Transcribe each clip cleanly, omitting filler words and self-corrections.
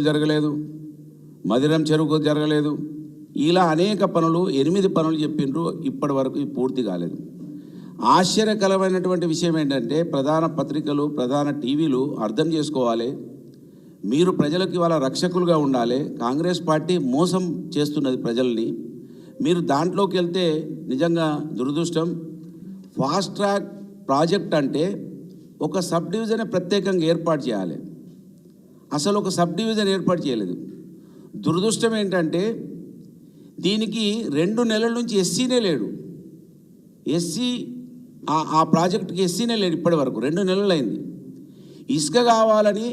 జరగలేదు, మదిరం చెరుకు జరగలేదు. ఇలా అనేక పనులు 8 పనులు చెప్పిండ్రు, ఇప్పటి వరకు పూర్తి కాలేదు. ఆశ్చర్యకరమైనటువంటి విషయం ఏంటంటే ప్రధాన పత్రికలు, ప్రధాన టీవీలు అర్థం చేసుకోవాలి. మీరు ప్రజలకు ఇవాళ రక్షకులుగా ఉండాలి. కాంగ్రెస్ పార్టీ మోసం చేస్తున్నది ప్రజల్ని. మీరు దాంట్లోకి వెళ్తే నిజంగా దురదృష్టం. ఫాస్ట్ ట్రాక్ ప్రాజెక్ట్ అంటే ఒక సబ్ డివిజన్ ప్రత్యేకంగా ఏర్పాటు చేయాలి. అసలు ఒక సబ్ డివిజన్ ఏర్పాటు చేయలేదు. దురదృష్టం ఏంటంటే దీనికి 2 నెలల నుంచి ఎస్సీనే లేడు. ఎస్సీ ఆ ప్రాజెక్టుకి ఎస్సీనే లేడు ఇప్పటి వరకు. 2 నెలలు అయింది. ఇసుక కావాలని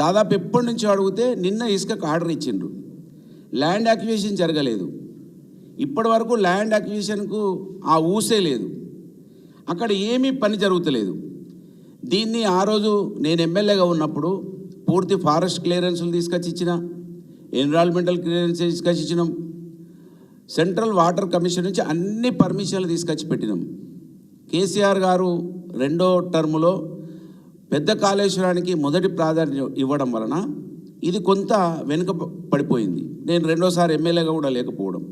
దాదాపు ఎప్పటి నుంచి అడిగితే నిన్న ఇసుకకు ఆర్డర్ ఇచ్చిండ్రు. ల్యాండ్ అక్విజిషన్ జరగలేదు. ఇప్పటి వరకు ల్యాండ్ అక్విజిషన్కు ఆ ఊసే లేదు. అక్కడ ఏమీ పని జరుగుతలేదు. దీన్ని ఆ రోజు నేను ఎమ్మెల్యేగా ఉన్నప్పుడు పూర్తి ఫారెస్ట్ క్లియరెన్స్లు తీసుకొచ్చి ఇచ్చిన, ఎన్విరాన్మెంటల్ క్లియరెన్స్ తీసుకొచ్చి ఇచ్చినాం, సెంట్రల్ వాటర్ కమిషన్ నుంచి అన్ని పర్మిషన్లు తీసుకొచ్చి పెట్టినాం. కేసీఆర్ గారు 2వ టర్ములో పెద్ద కాళేశ్వరానికి మొదటి ప్రాధాన్యం ఇవ్వడం వలన ఇది కొంత వెనుక పడిపోయింది. నేను 2వసారి ఎమ్మెల్యేగా కూడా లేకపోవడం.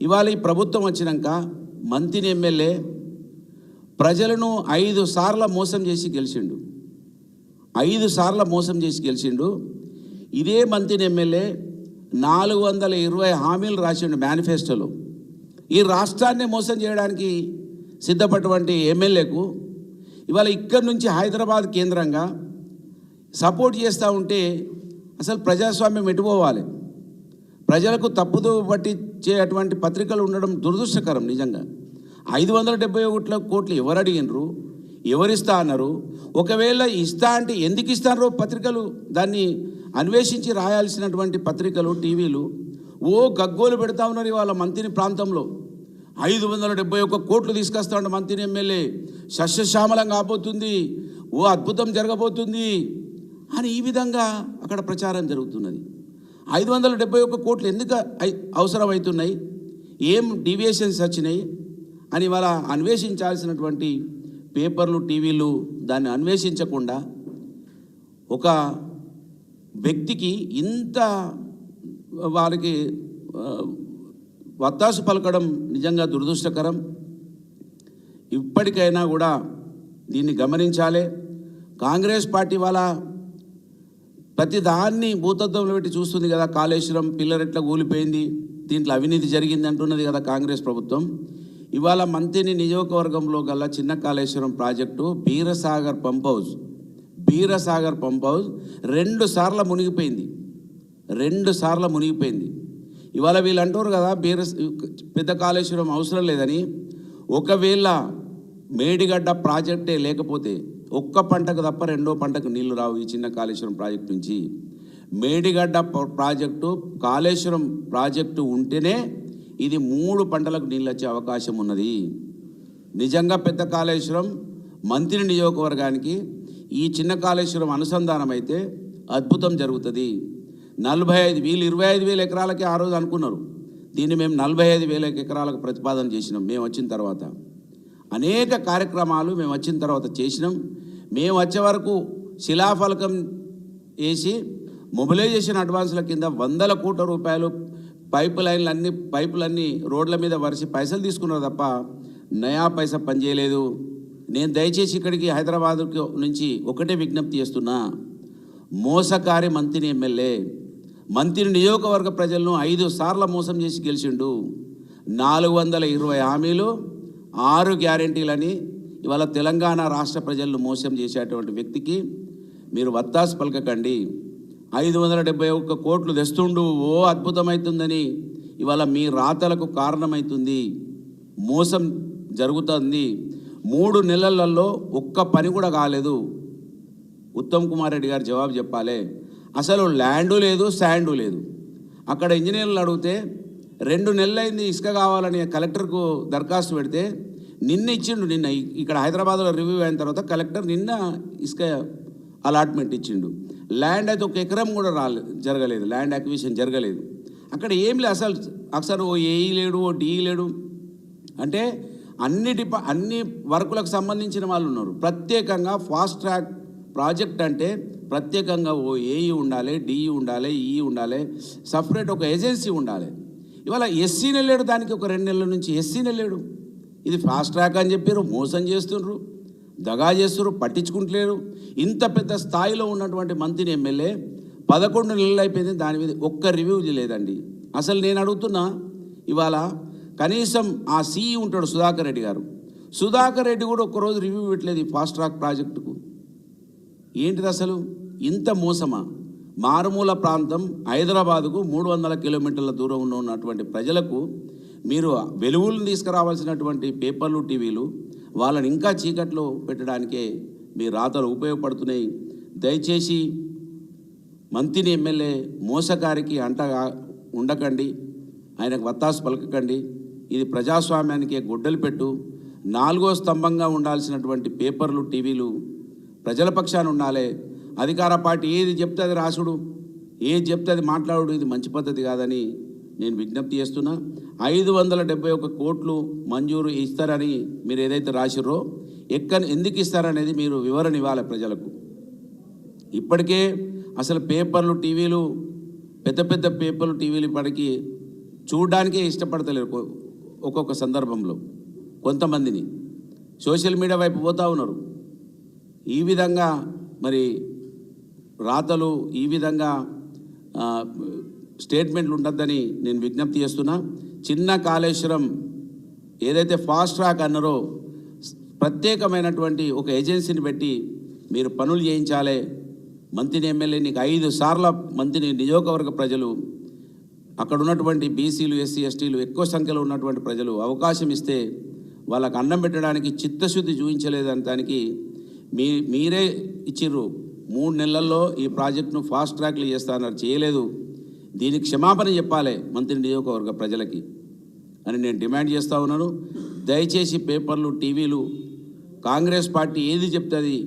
ఇవాళ ఈ ప్రభుత్వం వచ్చినాక మంత్రిని ఎమ్మెల్యే ప్రజలను 5 సార్లు మోసం చేసి గెలిచిండు. 5 సార్లు మోసం చేసి గెలిచిండు. ఇదే మంత్రిని ఎమ్మెల్యే 420 హామీలు రాసిండు మేనిఫెస్టోలో. ఈ రాష్ట్రాన్ని మోసం చేయడానికి సిద్ధపడినటువంటి ఎమ్మెల్యేకు ఇవాళ ఇక్కడి నుంచి హైదరాబాద్ కేంద్రంగా సపోర్ట్ చేస్తూ ఉంటే అసలు ప్రజాస్వామ్యం ఎటుపోవాలి? ప్రజలకు తప్పుదో పట్టించేటువంటి పత్రికలు ఉండడం దురదృష్టకరం. నిజంగా 571 కోట్లు ఎవరు అడిగినరు? ఎవరిస్తా అన్నారు? ఒకవేళ ఇస్తా అంటే ఎందుకు ఇస్తారో పత్రికలు దాన్ని అన్వేషించి రాయాల్సినటువంటి పత్రికలు, టీవీలు గగ్గోలు పెడతా ఉన్నారు. ఇవాళ మంత్రిని ప్రాంతంలో 571 కోట్లు తీసుకొస్తా ఉంటే మంత్రిని ఎమ్మెల్యే సస్యశ్యామలం కాబోతుంది, అద్భుతం జరగబోతుంది అని ఈ విధంగా అక్కడ ప్రచారం జరుగుతున్నది. 571 కోట్లు ఎందుకు అవసరమవుతున్నాయి, ఏం డీవియేషన్స్ వచ్చినాయి అని ఇవాళ అన్వేషించాల్సినటువంటి పేపర్లు, టీవీలు దాన్ని అన్వేషించకుండా ఒక వ్యక్తికి ఇంత వారికి వత్తాసు పలకడం నిజంగా దురదృష్టకరం. ఇప్పటికైనా కూడా దీన్ని గమనించాలి. కాంగ్రెస్ పార్టీ వాళ్ళ ప్రతి దాన్ని భూతత్వంలో పెట్టి చూస్తుంది కదా. కాళేశ్వరం పిల్లర్ ఎట్లా కూలిపోయింది, దీంట్లో అవినీతి జరిగింది అంటున్నది కదా కాంగ్రెస్ ప్రభుత్వం. ఇవాళ మంత్రిని నియోజకవర్గంలో గల చిన్న Kaleshwaram project Beerasagar pump house 2 సార్లు మునిగిపోయింది. 2 సార్లు మునిగిపోయింది. ఇవాళ వీళ్ళు అంటారు కదా పెద్ద కాళేశ్వరం అవసరం లేదని. ఒకవేళ మేడిగడ్డ ప్రాజెక్టే లేకపోతే ఒక్క పంటకు తప్ప 2వ పంటకు నీళ్లు రావు ఈ చిన్న కాళేశ్వరం ప్రాజెక్టు నుంచి. మేడిగడ్డ ప్రాజెక్టు, కాళేశ్వరం ప్రాజెక్టు ఉంటేనే ఇది 3 పంటలకు నీళ్ళు వచ్చే అవకాశం ఉన్నది. నిజంగా పెద్ద కాళేశ్వరం మంత్రి నియోజకవర్గానికి ఈ చిన్న కాళేశ్వరం అనుసంధానం అయితే అద్భుతం జరుగుతుంది. 25,000 ఎకరాలకి ఆ రోజు అనుకున్నారు. దీన్ని మేము 45,000 ఎకరాలకు ప్రతిపాదన చేసినాం. మేము వచ్చిన తర్వాత అనేక కార్యక్రమాలు మేము వచ్చిన తర్వాత చేసినాం. మేము వచ్చే వరకు శిలాఫలకం వేసి మొబిలైజేషన్ అడ్వాన్స్ల కింద 100 కోట్ల రూపాయలు పైపులన్నీ రోడ్ల మీద వరిసి పైసలు తీసుకున్నారు తప్ప నయా పైసా పనిచేయలేదు. నేను దయచేసి ఇక్కడికి హైదరాబాద్ నుంచి ఒకటే విజ్ఞప్తి చేస్తున్నా. మోసకారి మంత్రిని ఎమ్మెల్యే మంత్రి నియోజకవర్గ ప్రజలను 5 సార్లు మోసం చేసి గెలిచిండు. 420 హామీలు, 6 గ్యారెంటీలని ఇవాళ తెలంగాణ రాష్ట్ర ప్రజలను మోసం చేసేటువంటి వ్యక్తికి మీరు వత్తాసు పలకకండి. 571 కోట్లు తెస్తుండు, అద్భుతమవుతుందని ఇవాళ మీ రాతలకు కారణమవుతుంది. మోసం జరుగుతుంది. 3 నెలలలో ఒక్క పని కూడా కాలేదు. ఉత్తమ్ కుమార్ రెడ్డి గారు జవాబు చెప్పాలి. అసలు ల్యాండు లేదు, శాండు లేదు. అక్కడ ఇంజనీర్లు అడిగితే 2 నెలలైంది ఇసుక కావాలని కలెక్టర్కు దరఖాస్తు పెడితే నిన్న ఇచ్చిండు. నిన్న ఇక్కడ హైదరాబాద్లో రివ్యూ అయిన తర్వాత కలెక్టర్ నిన్న ఇసుక అలాట్మెంట్ ఇచ్చిండు. ల్యాండ్ అయితే 1 ఎకరం కూడా జరగలేదు, ల్యాండ్ అక్విజిషన్ జరగలేదు. అక్కడ ఏం లేదు అసలు ఏఈ లేడు, డిఈ లేడు. అంటే అన్ని వర్కులకు సంబంధించిన వాళ్ళు ఉన్నారు. ప్రత్యేకంగా ఫాస్ట్ ట్రాక్ ప్రాజెక్ట్ అంటే ప్రత్యేకంగా ఓ ఏఈ ఉండాలి, డిఈ ఉండాలి, ఈ ఉండాలి, సపరేట్ ఒక ఏజెన్సీ ఉండాలి. ఇవాళ ఎస్సీని వెళ్ళాడు, దానికి ఒక 2 నెలల నుంచి ఎస్సీని వెళ్ళాడు. ఇది ఫాస్ట్ ట్రాక్ అని చెప్పారు, మోసం చేస్తుండ్రు, దగా చేస్తున్నారు, పట్టించుకుంటలేరు. ఇంత పెద్ద స్థాయిలో ఉన్నటువంటి మంత్రిని ఎమ్మెల్యే 11 నెలలు అయిపోయింది, దాని మీద ఒక్క రివ్యూ లేదండి. అసలు నేను అడుగుతున్నా, ఇవాళ కనీసం ఆ సిఈ ఉంటాడు సుధాకర్ రెడ్డి గారు, సుధాకర్ రెడ్డి కూడా ఒక్కరోజు రివ్యూ పెట్టలేదు ఈ ఫాస్ట్ ట్రాక్ ప్రాజెక్టుకు. ఏంటిది అసలు? ఇంత మోసమా? మారుమూల ప్రాంతం హైదరాబాదుకు 300 కిలోమీటర్ల దూరంలో ఉన్నటువంటి ప్రజలకు మీరు వెలుగులను తీసుకురావాల్సినటువంటి పేపర్లు, టీవీలు వాళ్ళని ఇంకా చీకట్లో పెట్టడానికే మీ రాతలు ఉపయోగపడుతున్నాయి. దయచేసి మంత్రిని ఎమ్మెల్యే మోసకారికి అంటగా ఉండకండి, ఆయనకు వత్తాసు పలకకండి. ఇది ప్రజాస్వామ్యానికి గొడ్డలు పెట్టు. 4వ స్తంభంగా ఉండాల్సినటువంటి పేపర్లు, టీవీలు ప్రజల పక్షాన ఉండాలి. అధికార పార్టీ ఏది చెప్తే అది రాసుడు, ఏది చెప్తే అది మాట్లాడు, ఇది మంచి పద్ధతి కాదని నేను విజ్ఞప్తి చేస్తున్నా. 571 కోట్లు మంజూరు ఇస్తారని మీరు ఏదైతే రాసిర్రో, ఎందుకు ఇస్తారనేది మీరు వివరణ ఇవ్వాలి ప్రజలకు. ఇప్పటికే అసలు పేపర్లు, టీవీలు, పెద్ద పెద్ద పేపర్లు, టీవీలు ఇప్పటికీ చూడడానికే ఇష్టపడతలేరు. ఒక్కొక్క సందర్భంలో కొంతమందిని సోషల్ మీడియా వైపు పోతూ ఉన్నారు. ఈ విధంగా మరి రాతలు, ఈ విధంగా స్టేట్మెంట్లు ఉండద్దని నేను విజ్ఞప్తి చేస్తున్నా. చిన్న కాళేశ్వరం ఏదైతే ఫాస్ట్ ట్రాక్ అన్నారో, ప్రత్యేకమైనటువంటి ఒక ఏజెన్సీని పెట్టి మీరు పనులు చేయించాలి. మంత్రిని ఎమ్మెల్యే నీకు 5 సార్ల మంత్రిని నియోజకవర్గ ప్రజలు, అక్కడ ఉన్నటువంటి బీసీలు, ఎస్సీ, ఎస్టీలు ఎక్కువ సంఖ్యలో ఉన్నటువంటి ప్రజలు అవకాశం ఇస్తే వాళ్ళకు అన్నం పెట్టడానికి చిత్తశుద్ధి చూపించలేదని దానికి మీరే ఇచ్చిర్రు. 3 నెలల్లో ఈ ప్రాజెక్టును ఫాస్ట్ ట్రాక్లు చేస్తానన్నారు, చేయలేదు. దీనికి క్షమాపణ చెప్పాలి మంత్రి నియోజకవర్గ ప్రజలకి అని నేను డిమాండ్ చేస్తూ ఉన్నాను. దయచేసి పేపర్లు, టీవీలు కాంగ్రెస్ పార్టీ ఏది చెప్తుంది,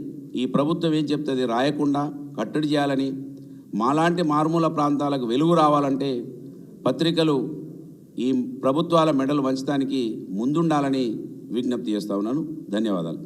ఈ ప్రభుత్వం ఏం చెప్తుంది రాయకుండా కట్టడి చేయాలని, మాలాంటి మారుమూల ప్రాంతాలకు వెలుగు రావాలంటే పత్రికలు ఈ ప్రభుత్వాల మెడలు వంచడానికి ముందుండాలని విజ్ఞప్తి చేస్తూ ఉన్నాను. ధన్యవాదాలు.